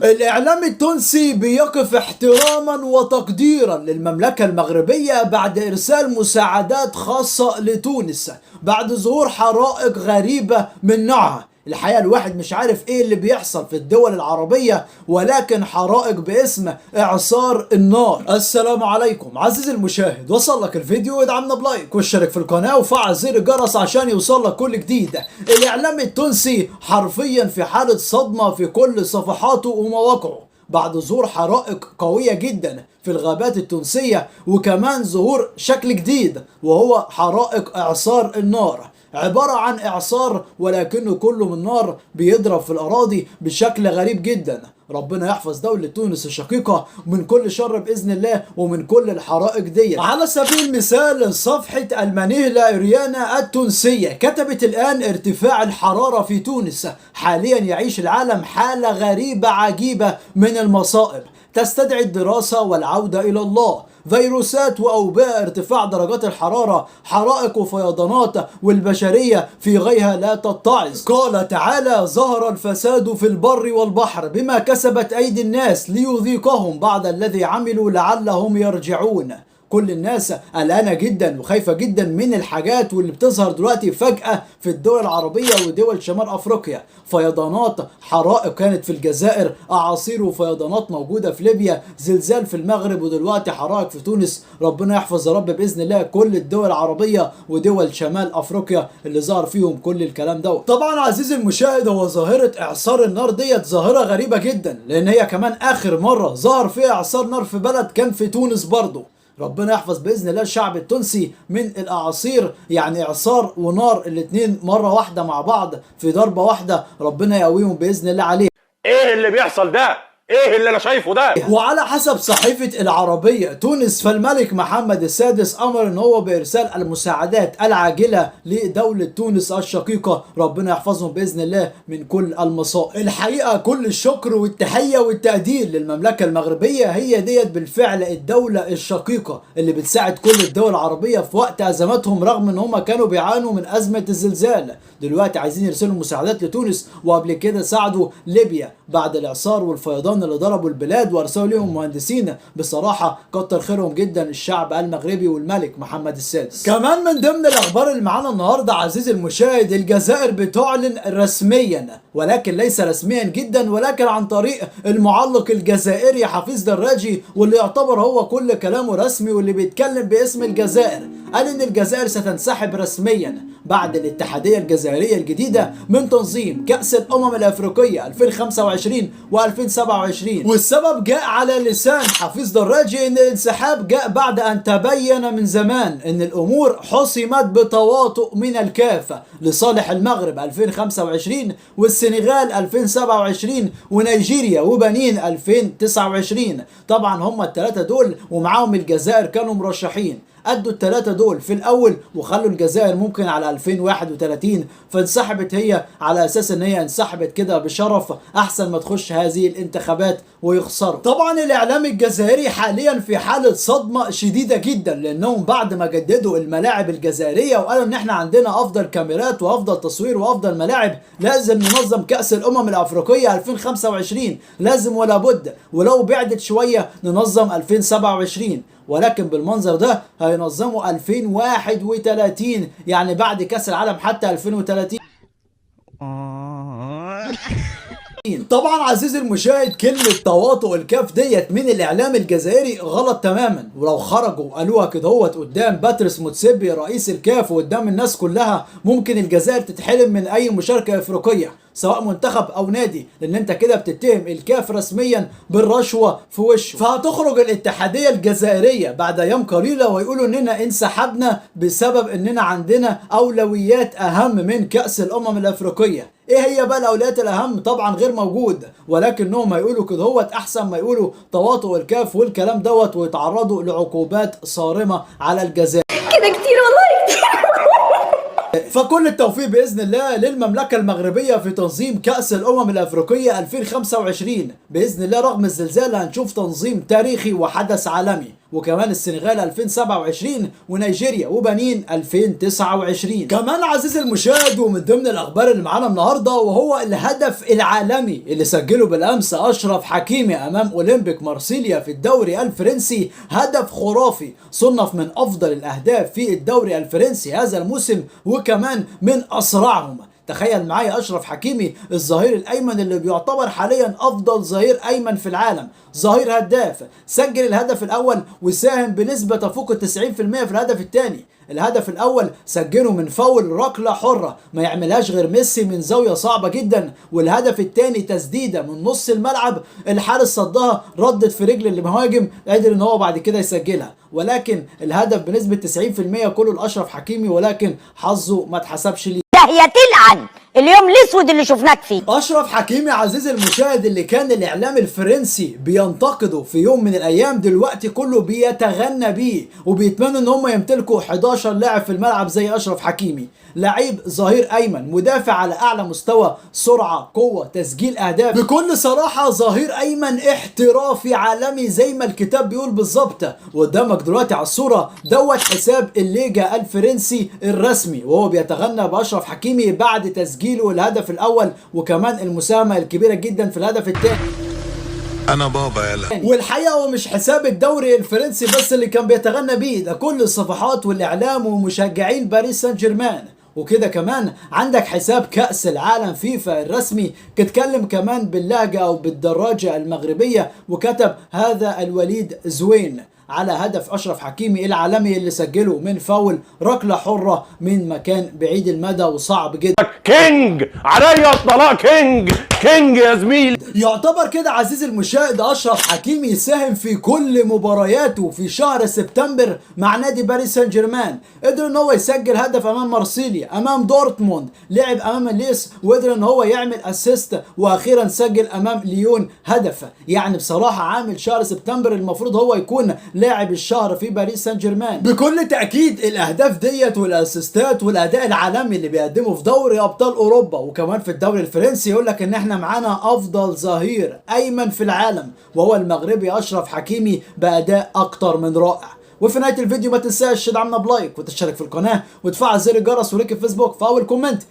الإعلام التونسي بيقف احتراما وتقديرا للمملكة المغربية بعد إرسال مساعدات خاصة لتونس بعد ظهور حرائق غريبة من نوعها. الحقيقة الواحد مش عارف ايه اللي بيحصل في الدول العربية، ولكن حرائق باسم اعصار النار. السلام عليكم عزيزي المشاهد، وصل لك الفيديو ادعمنا بلايك واشترك في القناة وفعل زر الجرس عشان يوصل لك كل جديد. الاعلام التونسي حرفيا في حالة صدمة في كل صفحاته ومواقعه بعد ظهور حرائق قوية جدا في الغابات التونسية، وكمان ظهور شكل جديد وهو حرائق اعصار النار. عبارة عن إعصار ولكنه كله من نار بيضرب في الأراضي بشكل غريب جدا. ربنا يحفظ دولة تونس الشقيقة من كل شر بإذن الله ومن كل الحرائق دي. على سبيل المثال صفحة المانيهلا إريانا التونسية كتبت الآن: ارتفاع الحرارة في تونس، حاليا يعيش العالم حالة غريبة عجيبة من المصائب تستدعي الدراسة والعودة إلى الله. فيروسات وأوبئة، ارتفاع درجات الحرارة، حرائق وفيضانات، والبشرية في غيها لا تتعظ. قال تعالى: ظهر الفساد في البر والبحر بما كسبت أيدي الناس ليذيقهم بعض الذي عملوا لعلهم يرجعون. كل الناس قلقانة جدا وخايفة جدا من الحاجات واللي بتظهر دلوقتي فجأة في الدول العربية ودول شمال أفريقيا. فيضانات، حرائق كانت في الجزائر، أعاصير وفيضانات موجودة في ليبيا، زلزال في المغرب، ودلوقتي حرائق في تونس. ربنا يحفظ يا رب بإذن الله كل الدول العربية ودول شمال أفريقيا اللي ظهر فيهم كل الكلام ده. طبعا عزيزي المشاهد، هو ظاهرة إعصار النار ديت ظاهرة غريبة جدا، لأن هي كمان آخر مرة ظهر فيها إعصار نار في بلد كان في تونس برضه. ربنا يحفظ بإذن الله الشعب التونسي من الأعاصير، يعني إعصار ونار الاتنين مرة واحدة مع بعض في ضربة واحدة. ربنا يقويهم بإذن الله عليه. ايه اللي بيحصل ده؟ ايه اللي انا شايفه ده؟ وعلى حسب صحيفة العربية تونس، فالملك محمد السادس امر ان هو بارسال المساعدات العاجلة لدولة تونس الشقيقة. ربنا يحفظهم باذن الله من كل المصائب. الحقيقة كل الشكر والتحية والتقدير للمملكة المغربية، هي ديت بالفعل الدولة الشقيقة اللي بتساعد كل الدول العربية في وقت ازماتهم، رغم ان هم كانوا بيعانوا من ازمة الزلزال. دلوقتي عايزين يرسلوا مساعدات لتونس، وقبل كده ساعدوا ليبيا بعد الاعصار والفيضان اللي ضربوا البلاد وارسلوا لهم مهندسين. بصراحه كتر خيرهم جدا الشعب المغربي والملك محمد السادس. كمان من ضمن الاخبار اللي معانا النهارده عزيزي المشاهد، الجزائر بتعلن رسميا، ولكن ليس رسميا جدا، ولكن عن طريق المعلق الجزائري حفيظ دراجي، واللي يعتبر هو كل كلامه رسمي واللي بيتكلم باسم الجزائر. قال ان الجزائر ستنسحب رسميا بعد الاتحادية الجزائرية الجديدة من تنظيم كأس الأمم الأفريقية 2025 و2027. والسبب جاء على لسان حفيظ دراجي ان الانسحاب جاء بعد ان تبين من زمان ان الامور حسمت بتواطؤ من الكاف لصالح المغرب 2025 والسنغال 2027 ونيجيريا وبنين 2029. طبعا هم الثلاثة دول ومعاهم الجزائر كانوا مرشحين، ادوا الثلاثه دول في الاول وخلوا الجزائر ممكن على 2031، فانسحبت هي على اساس ان هي انسحبت كده بشرف احسن ما تخش هذه الانتخابات ويخسروا. طبعا الاعلام الجزائري حاليا في حاله صدمه شديده جدا، لانهم بعد ما جددوا الملاعب الجزائريه وقالوا ان احنا عندنا افضل كاميرات وافضل تصوير وافضل ملاعب، لازم ننظم كاس الامم الافريقيه 2025 لازم ولا بد، ولو بعدت شويه ننظم 2027. ولكن بالمنظر ده هينظموا 2031، يعني بعد كاس العالم حتى 2030. طبعا عزيزي المشاهد كلمة تواطؤ الكاف ديت من الاعلام الجزائري غلط تماما، ولو خرجوا قالوها كده هوت قدام باتريس موتسيبي رئيس الكاف وقدام الناس كلها، ممكن الجزائر تتحرم من اي مشاركة افريقية سواء منتخب او نادي، لان انت كده بتتهم الكاف رسميا بالرشوة في وشه. فهتخرج الاتحادية الجزائرية بعد ايام قليلة ويقولوا اننا انسحبنا بسبب اننا عندنا اولويات اهم من كأس الامم الافريقية. ايه هي بقى الاولويات الاهم؟ طبعا غير موجود، ولكنهم هيقولوا كده هوت احسن ما يقولوا تواطؤ الكاف والكلام دوت ويتعرضوا لعقوبات صارمة على الجزائر. كده كتير والله كتير. فكل التوفيق بإذن الله للمملكة المغربية في تنظيم كأس الأمم الأفريقية 2025 بإذن الله. رغم الزلزال هنشوف تنظيم تاريخي وحدث عالمي. وكمان السنغال 2027 ونيجيريا وبنين 2029. كمان عزيزي المشاهد ومن ضمن الاخبار اللي معانا النهارده وهو الهدف العالمي اللي سجله بالامس اشرف حكيمي امام اولمبيك مارسيليا في الدوري الفرنسي، هدف خرافي صنف من افضل الاهداف في الدوري الفرنسي هذا الموسم وكمان من اسرعهم. تخيل معايا اشرف حكيمي الظهير الايمن اللي بيعتبر حاليا افضل ظهير ايمن في العالم، ظهير هداف، سجل الهدف الاول وساهم بنسبه تفوق 90% في الهدف الثاني. الهدف الاول سجله من فاول ركله حره ما يعملهاش غير ميسي من زاويه صعبه جدا، والهدف الثاني تسديده من نص الملعب الحارس صدها ردت في رجل المهاجم قادر ان هو بعد كده يسجلها، ولكن الهدف بنسبه 90% كله لاشرف حكيمي ولكن حظه ما اتحسبش ليه. هي تلعن اليوم الاسود اللي شفناك فيه. اشرف حكيمي عزيزي المشاهد اللي كان الاعلام الفرنسي بينتقده في يوم من الايام دلوقتي كله بيتغنى بيه وبيتمنوا ان هم يمتلكوا 11 لاعب في الملعب زي اشرف حكيمي، لعيب ظهير ايمن مدافع على اعلى مستوى، سرعه، قوه، تسجيل اهداف، بكل صراحه ظهير ايمن احترافي عالمي زي ما الكتاب بيقول بالظبط. وقدامك دلوقتي على الصوره دوت حساب الليجا الفرنسي الرسمي وهو بيتغنى باشرف حكيمي بعد تسجيله الهدف الاول وكمان المساهمه الكبيره جدا في الهدف الثاني. انا بابا يلا. والحقيقه هو مش حساب الدوري الفرنسي بس اللي كان بيتغنى بيه، ده كل الصفحات والاعلام ومشجعين باريس سان جيرمان. وكده كمان عندك حساب كأس العالم فيفا الرسمي كتكلم كمان باللهجة أو بالدراجة المغربية وكتب هذا الوليد زوين على هدف أشرف حكيمي العالمي اللي سجله من فاول ركلة حرة من مكان بعيد المدى وصعب جدا. كينج عليا الطلاق، كينج يا زميلي. يعتبر كده عزيزي المشاهد أشرف حكيمي يساهم في كل مبارياته في شهر سبتمبر مع نادي باريس سان جيرمان، قدر ان هو يسجل هدف امام مارسيليا، امام دورتموند، لعب امام ليس وقدر ان هو يعمل اسيست واخيرا سجل امام ليون هدف. يعني بصراحة عامل شهر سبتمبر المفروض هو يكون لاعب الشهر في باريس سان جيرمان. بكل تأكيد الاهداف ديت والاسيستات والاداء العالمي اللي بيقدمه في دوري ابطال اوروبا وكمان في الدوري الفرنسي يقول لك ان احنا معانا افضل ظهير ايمن في العالم وهو المغربي اشرف حكيمي باداء اكتر من رائع. وفي نهايه الفيديو ما تنساش تدعمنا بلايك وتشترك في القناه وتفعل زر الجرس ولينك الفيسبوك في اول كومنت.